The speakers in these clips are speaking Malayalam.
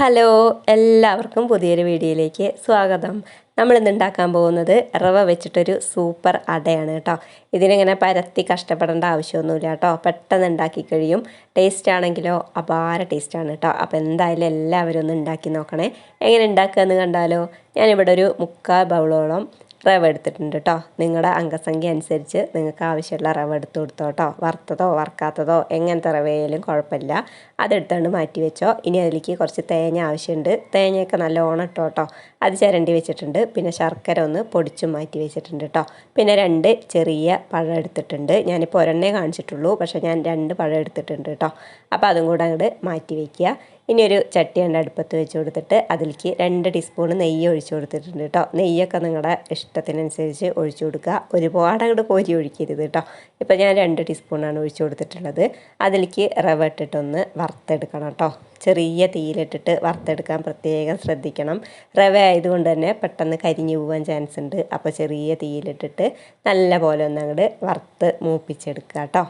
ഹലോ, എല്ലാവർക്കും പുതിയൊരു വീഡിയോയിലേക്ക് സ്വാഗതം. നമ്മളിന്ന് ഉണ്ടാക്കാൻ പോകുന്നത് റവ വെച്ചിട്ടൊരു സൂപ്പർ അടയാണ് കേട്ടോ. ഇതിനിങ്ങനെ പരത്തി കഷ്ടപ്പെടേണ്ട ആവശ്യമൊന്നുമില്ല കേട്ടോ. പെട്ടെന്ന് ഉണ്ടാക്കി കഴിയും. ടേസ്റ്റ് ആണെങ്കിലോ അപാര ടേസ്റ്റാണ് കേട്ടോ. അപ്പോൾ എന്തായാലും എല്ലാവരും ഒന്ന് ഉണ്ടാക്കി നോക്കണേ. എങ്ങനെ ഉണ്ടാക്കുക എന്ന് കണ്ടാലോ. ഞാനിവിടെ ഒരു 3/4 ബൗളോളം റവ എടുത്തിട്ടുണ്ട് കേട്ടോ. നിങ്ങളുടെ അംഗസംഖ്യ അനുസരിച്ച് നിങ്ങൾക്ക് ആവശ്യമുള്ള റവ എടുത്ത് കൊടുത്തോ കേട്ടോ. വറുത്തതോ വറുക്കാത്തതോ എങ്ങനത്തെ റവയായാലും കുഴപ്പമില്ല. അതെടുത്തുകൊണ്ട് മാറ്റി വെച്ചോ. ഇനി അതിലേക്ക് കുറച്ച് തേങ്ങ ആവശ്യമുണ്ട്. തേങ്ങയൊക്കെ നല്ലോണം ഇട്ടോ കേട്ടോ. അത് ചിരണ്ടി വെച്ചിട്ടുണ്ട്. പിന്നെ ശർക്കര ഒന്ന് പൊടിച്ചും മാറ്റി വെച്ചിട്ടുണ്ട് കേട്ടോ. പിന്നെ 2 ചെറിയ പഴം എടുത്തിട്ടുണ്ട്. ഞാനിപ്പോൾ ഒരെണ്ണേ കാണിച്ചിട്ടുള്ളൂ, പക്ഷേ ഞാൻ 2 പഴം എടുത്തിട്ടുണ്ട് കേട്ടോ. അപ്പോൾ അതും കൂടെ അങ്ങോട്ട് മാറ്റി വയ്ക്കുക. ഇനി ഒരു ചട്ടി അടുപ്പത്ത് വെച്ച് കൊടുത്തിട്ട് അതിലേക്ക് 2 ടീസ്പൂൺ നെയ്യ് ഒഴിച്ച് കൊടുത്തിട്ടുണ്ട് കേട്ടോ. നെയ്യൊക്കെ നിങ്ങളുടെ ഇഷ്ടത്തിനനുസരിച്ച് ഒഴിച്ചു കൊടുക്കുക. ഒരുപാട് അങ്ങോട്ട് കോരി ഒഴിക്കരുത് കേട്ടോ. ഇപ്പോൾ ഞാൻ 2 ടീസ്പൂണാണ് ഒഴിച്ചു കൊടുത്തിട്ടുള്ളത്. അതിലേക്ക് റവ ഇട്ടിട്ടൊന്ന് വറുത്തെടുക്കണം കേട്ടോ. ചെറിയ തീയിലിട്ടിട്ട് വറുത്തെടുക്കാൻ പ്രത്യേകം ശ്രദ്ധിക്കണം. റവ ആയതുകൊണ്ട് തന്നെ പെട്ടെന്ന് കരിഞ്ഞു പോകാൻ ചാൻസ് ഉണ്ട്. അപ്പോൾ ചെറിയ തീയിലിട്ടിട്ട് നല്ല പോലെ ഒന്ന് അങ്ങോട്ട് വറുത്ത് മൂപ്പിച്ചെടുക്കുക കേട്ടോ.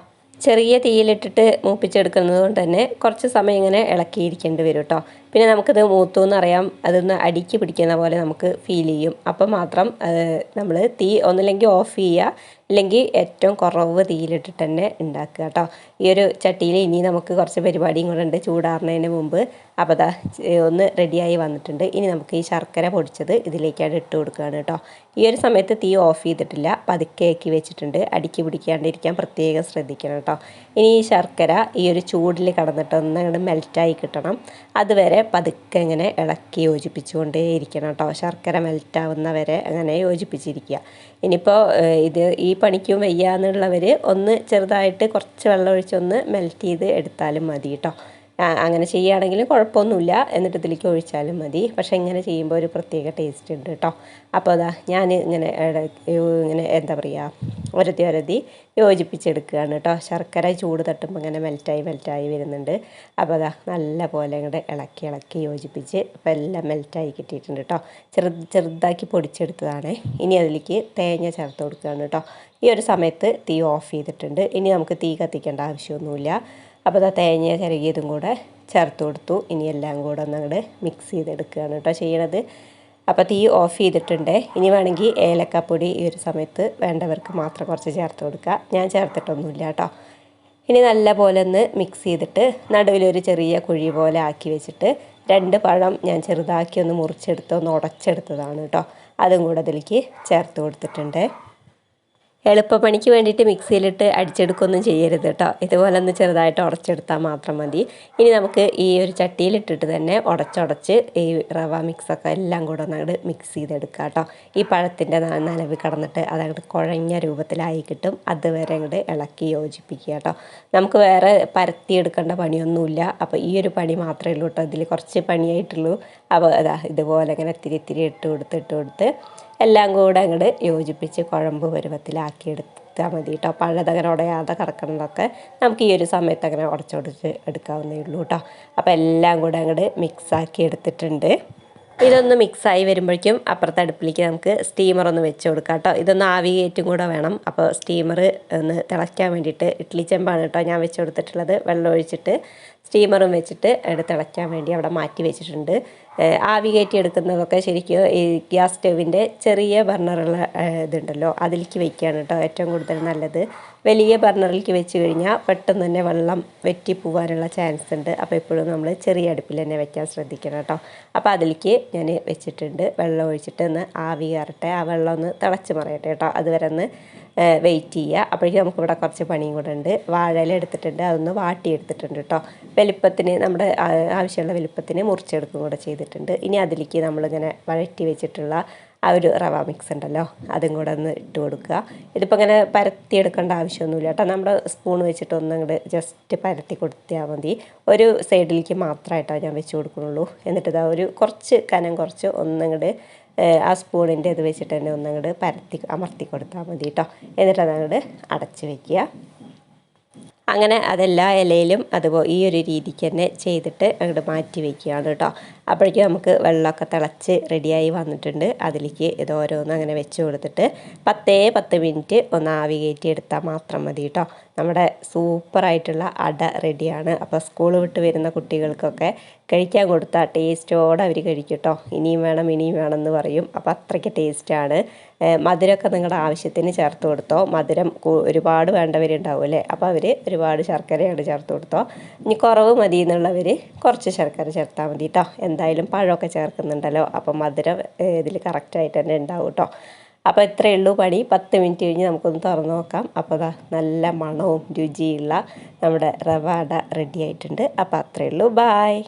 ചെറിയ തീയിലിട്ടിട്ട് മൂപ്പിച്ചെടുക്കുന്നത് കൊണ്ട് തന്നെ കുറച്ച് സമയം ഇങ്ങനെ ഇളക്കിയിരിക്കേണ്ടി വരും കേട്ടോ. പിന്നെ നമുക്കിത് മൂത്തു എന്നറിയാം. അതൊന്ന് അടിക്ക് പിടിക്കുന്ന പോലെ നമുക്ക് ഫീൽ ചെയ്യും. അപ്പം മാത്രം നമ്മൾ തീ ഒന്നില്ലെങ്കിൽ ഓഫ് ചെയ്യുക, ഇല്ലെങ്കിൽ ഏറ്റവും കുറവ് തീയിലിട്ടിട്ട് തന്നെ ഉണ്ടാക്കുക കേട്ടോ. ഈ ഒരു ചട്ടിയിൽ ഇനി നമുക്ക് കുറച്ച് പരിപാടിയും കൂടെ ഉണ്ട് ചൂടാറുന്നതിന് മുമ്പ്. അപ്പോൾ അതാ ഒന്ന് റെഡിയായി വന്നിട്ടുണ്ട്. ഇനി നമുക്ക് ഈ ശർക്കര പൊടിച്ചത് ഇതിലേക്കാണ് ഇട്ട് കൊടുക്കുകയാണ് കേട്ടോ. ഈ ഒരു സമയത്ത് തീ ഓഫ് ചെയ്തിട്ടില്ല, പതുക്കെ ആക്കി വെച്ചിട്ടുണ്ട്. അടിക്ക് പിടിക്കാണ്ടിരിക്കാൻ പ്രത്യേകം ശ്രദ്ധിക്കണം കേട്ടോ. ഇനി ഈ ശർക്കര ഈ ഒരു ചൂടിൽ കടന്നിട്ട് ഒന്ന് അങ്ങോട്ട് മെൽറ്റായി കിട്ടണം. അതുവരെ പതുക്കെ ഇങ്ങനെ ഇളക്കി യോജിപ്പിച്ചുകൊണ്ടേ ഇരിക്കണം കേട്ടോ. ശർക്കര മെൽറ്റാവുന്ന വരെ അങ്ങനെ യോജിപ്പിച്ചിരിക്കുക. ഇനിയിപ്പോൾ ഈ പണിക്കും വയ്യാന്നുള്ളവർ ഒന്ന് ചെറുതായിട്ട് കുറച്ച് വെള്ളം ഒഴിച്ചൊന്ന് മെൽറ്റ് ചെയ്ത് എടുത്താലും മതി കേട്ടോ. അങ്ങനെ ചെയ്യുകയാണെങ്കിലും കുഴപ്പമൊന്നുമില്ല. എന്നിട്ട് ഇതിലേക്ക് ഒഴിച്ചാലും മതി. പക്ഷേ ഇങ്ങനെ ചെയ്യുമ്പോൾ ഒരു പ്രത്യേക ടേസ്റ്റ് ഉണ്ട് കേട്ടോ. അപ്പോൾ അതാ ഞാൻ ഇങ്ങനെ എന്താ പറയുക, ഒരതി യോജിപ്പിച്ചെടുക്കുകയാണ് കേട്ടോ. ശർക്കര ചൂട് തട്ടുമ്പോൾ ഇങ്ങനെ മെൽറ്റായി വരുന്നുണ്ട്. അപ്പോൾ അതാ നല്ല പോലെ ഇങ്ങോട്ട് ഇളക്കി യോജിപ്പിച്ച് ഇപ്പോൾ എല്ലാം മെൽറ്റായി കിട്ടിയിട്ടുണ്ട് കേട്ടോ. ചെറുതാക്കി പൊടിച്ചെടുത്തതാണ്. ഇനി അതിലേക്ക് തേങ്ങ ചേർത്ത് കൊടുക്കുകയാണ് കേട്ടോ. ഈ ഒരു സമയത്ത് തീ ഓഫ് ചെയ്തിട്ടുണ്ട്. ഇനി നമുക്ക് തീ കത്തിക്കേണ്ട ആവശ്യമൊന്നുമില്ല. അപ്പോൾ അത് തേങ്ങ ചിരകിയതും കൂടെ ചേർത്ത് കൊടുത്തു. ഇനി എല്ലാം കൂടെ ഒന്ന് അങ്ങോട്ട് മിക്സ് ചെയ്തെടുക്കുകയാണ് കേട്ടോ ചെയ്യണത്. അപ്പോൾ തീ ഓഫ് ചെയ്തിട്ടുണ്ട്. ഇനി വേണമെങ്കിൽ ഏലക്കാപ്പൊടി ഈ ഒരു സമയത്ത് വേണ്ടവർക്ക് മാത്രം കുറച്ച് ചേർത്ത് കൊടുക്കുക. ഞാൻ ചേർത്തിട്ടൊന്നുമില്ല കേട്ടോ. ഇനി നല്ല പോലെ ഒന്ന് മിക്സ് ചെയ്തിട്ട് നടുവിലൊരു ചെറിയ കുഴി പോലെ ആക്കി വെച്ചിട്ട് 2 പഴം ഞാൻ ചെറുതാക്കി ഒന്ന് മുറിച്ചെടുത്ത് ഒന്ന് ഉടച്ചെടുത്തതാണ് കേട്ടോ. അതും കൂടെ അതിലേക്ക് ചേർത്ത് കൊടുത്തിട്ടുണ്ട്. എളുപ്പപ്പണിക്ക് വേണ്ടിയിട്ട് മിക്സിയിലിട്ട് അടിച്ചെടുക്കുകയൊന്നും ചെയ്യരുത് കേട്ടോ. ഇതുപോലെ ഒന്ന് ചെറുതായിട്ട് ഉടച്ചെടുത്താൽ മാത്രം മതി. ഇനി നമുക്ക് ഈ ഒരു ചട്ടിയിലിട്ടിട്ട് തന്നെ ഉടച്ചുടച്ച് ഈ റവ മിക്സൊക്കെ എല്ലാം കൂടെ ഒന്ന് മിക്സ് ചെയ്തെടുക്കുക കേട്ടോ. ഈ പഴത്തിൻ്റെ നനവ് കടന്നിട്ട് അതങ്ങോട്ട് കുഴഞ്ഞ രൂപത്തിലായി കിട്ടും. അതുവരെ അങ്ങോട്ട് ഇളക്കി യോജിപ്പിക്കുക കേട്ടോ. നമുക്ക് വേറെ പരത്തിയെടുക്കേണ്ട പണിയൊന്നുമില്ല. അപ്പോൾ ഈ ഒരു പണി മാത്രമേ ഉള്ളൂ കേട്ടോ. ഇതിൽ കുറച്ച് പണിയായിട്ടുള്ളൂ. അപ്പോൾ അതാ ഇതുപോലെ ഇങ്ങനെ ഇത്തിരി ഇട്ട് കൊടുത്ത് എല്ലാം കൂടെ അങ്ങോട്ട് യോജിപ്പിച്ച് കുഴമ്പ് പരുവത്തിലാക്കി എടുത്താൽ മതി കേട്ടോ. പഴതങ്ങനെ ഉടയാതെ കിടക്കണതൊക്കെ നമുക്ക് ഈ ഒരു സമയത്ത് അങ്ങനെ ഉടച്ചൊടിച്ച് എടുക്കാവുന്നേ ഉള്ളൂ കേട്ടോ. അപ്പോൾ എല്ലാം കൂടെ അങ്ങോട്ട് മിക്സാക്കി എടുത്തിട്ടുണ്ട്. ഇതൊന്ന് മിക്സായി വരുമ്പോഴേക്കും അപ്പുറത്തെ അടുപ്പിലേക്ക് നമുക്ക് സ്റ്റീമറൊന്ന് വെച്ച് കൊടുക്കാം കേട്ടോ. ഇതൊന്ന് ആവി കയറ്റും കൂടെ വേണം. അപ്പോൾ സ്റ്റീമർ ഒന്ന് തിളയ്ക്കാൻ വേണ്ടിയിട്ട് ഇഡ്ഡലി ചെമ്പാണ് കേട്ടോ ഞാൻ വെച്ച് കൊടുത്തിട്ടുള്ളത്. വെള്ളം ഒഴിച്ചിട്ട് സ്റ്റീമറും വെച്ചിട്ട് തിളയ്ക്കാൻ വേണ്ടി അവിടെ മാറ്റി വെച്ചിട്ടുണ്ട്. ആവി കയറ്റി എടുക്കുന്നതൊക്കെ ശരിക്കും ഈ ഗ്യാസ് സ്റ്റവിൻ്റെ ചെറിയ ബർണറുള്ള ഇതുണ്ടല്ലോ അതിലേക്ക് വയ്ക്കുകയാണ് കേട്ടോ ഏറ്റവും കൂടുതൽ നല്ലത്. വലിയ ബർണറിലേക്ക് വെച്ച് കഴിഞ്ഞാൽ പെട്ടെന്ന് തന്നെ വെള്ളം വറ്റിപ്പോവാനുള്ള ചാൻസ് ഉണ്ട്. അപ്പോൾ എപ്പോഴും നമ്മൾ ചെറിയ അടുപ്പിൽ തന്നെ വെക്കാൻ ശ്രദ്ധിക്കണം കേട്ടോ. അപ്പോൾ അതിലേക്ക് ഞാൻ വെച്ചിട്ടുണ്ട്. വെള്ളം ഒഴിച്ചിട്ട് ഒന്ന് ആവി കയറട്ടെ. ആ വെള്ളം ഒന്ന് തിളച്ച് മറിയട്ടെ കേട്ടോ. അതുവരെ ഒന്ന് വെയിറ്റ് ചെയ്യുക. അപ്പോഴേക്കും നമുക്കിവിടെ കുറച്ച് പണിയും കൂടെ ഉണ്ട്. വാഴയില എടുത്തിട്ടുണ്ട്, അതൊന്ന് വാട്ടിയെടുത്തിട്ടുണ്ട് കേട്ടോ. വലിപ്പത്തിന് നമ്മുടെ ആവശ്യമുള്ള വലിപ്പത്തിന് മുറിച്ചെടുക്കും കൂടെ ചെയ്തിട്ടുണ്ട്. ഇനി അതിലേക്ക് നമ്മളിങ്ങനെ വഴറ്റി വെച്ചിട്ടുള്ള ആ ഒരു റവ മിക്സ് ഉണ്ടല്ലോ അതും കൂടെ ഒന്ന് ഇട്ട് കൊടുക്കുക. ഇതിപ്പോൾ ഇങ്ങനെ പരത്തിയെടുക്കേണ്ട ആവശ്യമൊന്നുമില്ല കേട്ടോ. നമ്മുടെ സ്പൂൺ വെച്ചിട്ട് ഒന്നങ്ങോട്ട് ജസ്റ്റ് പരത്തി കൊടുത്താൽ മതി. ഒരു സൈഡിലേക്ക് മാത്രമായിട്ടാണ് ഞാൻ വെച്ച് കൊടുക്കുന്നുള്ളൂ. എന്നിട്ട് ഇതാ ഒരു കുറച്ച് കനം കുറച്ച് ഒന്നങ്ങോട്ട് ആ സ്പൂണിൻ്റെ ഇത് വെച്ചിട്ട് തന്നെ ഒന്നങ്ങോട്ട് അമർത്തി കൊടുത്താൽ മതി കേട്ടോ. എന്നിട്ട് അതങ്ങോട്ട് അടച്ച് വയ്ക്കുക. അങ്ങനെ അതെല്ലാ ഇലയിലും അതുപോലെ ഈ ഒരു രീതിക്ക് തന്നെ ചെയ്തിട്ട് അങ്ങോട്ട് മാറ്റി വയ്ക്കുകയാണ് കേട്ടോ. അപ്പോഴേക്കും നമുക്ക് വെള്ളമൊക്കെ തിളച്ച് റെഡിയായി വന്നിട്ടുണ്ട്. അതിലേക്ക് ഇത് ഓരോന്നും അങ്ങനെ വെച്ച് കൊടുത്തിട്ട് 10 മിനിറ്റ് ഒന്ന് ആവി കയറ്റി എടുത്താൽ മാത്രം മതി കേട്ടോ. നമ്മുടെ സൂപ്പറായിട്ടുള്ള അട റെഡിയാണ്. അപ്പോൾ സ്കൂൾ വിട്ട് വരുന്ന കുട്ടികൾക്കൊക്കെ കഴിക്കാൻ കൊടുത്താൽ ടേസ്റ്റോടെ അവർ കഴിക്കും കേട്ടോ. ഇനിയും വേണം എന്ന് പറയും. അപ്പോൾ അത്രയ്ക്ക് ടേസ്റ്റാണ്. മധുരമൊക്കെ നിങ്ങളുടെ ആവശ്യത്തിന് ചേർത്ത് കൊടുത്തോ. മധുരം ഒരുപാട് വേണ്ടവരുണ്ടാവും അല്ലേ, അപ്പോൾ അവർ ഒരുപാട് ശർക്കരയാണ് ചേർത്ത് കൊടുത്തോ. ഇനി കുറവ് മതി എന്നുള്ളവർ കുറച്ച് ശർക്കര ചേർത്താൽ മതി കേട്ടോ. എന്തായാലും പഴമൊക്കെ ചേർക്കുന്നുണ്ടല്ലോ, അപ്പോൾ മധുരം ഇതിൽ കറക്റ്റായിട്ട് തന്നെ ഉണ്ടാവും കേട്ടോ. അപ്പോൾ ഇത്രയേ ഉള്ളൂ പണി. 10 മിനിറ്റ് കഴിഞ്ഞ് നമുക്കൊന്ന് തുറന്ന് നോക്കാം. അപ്പോൾ അതാ നല്ല മണവും രുചിയുള്ള നമ്മുടെ റവ അട റെഡി ആയിട്ടുണ്ട്. അപ്പോൾ അത്രയേ ഉള്ളൂ. ബായ്.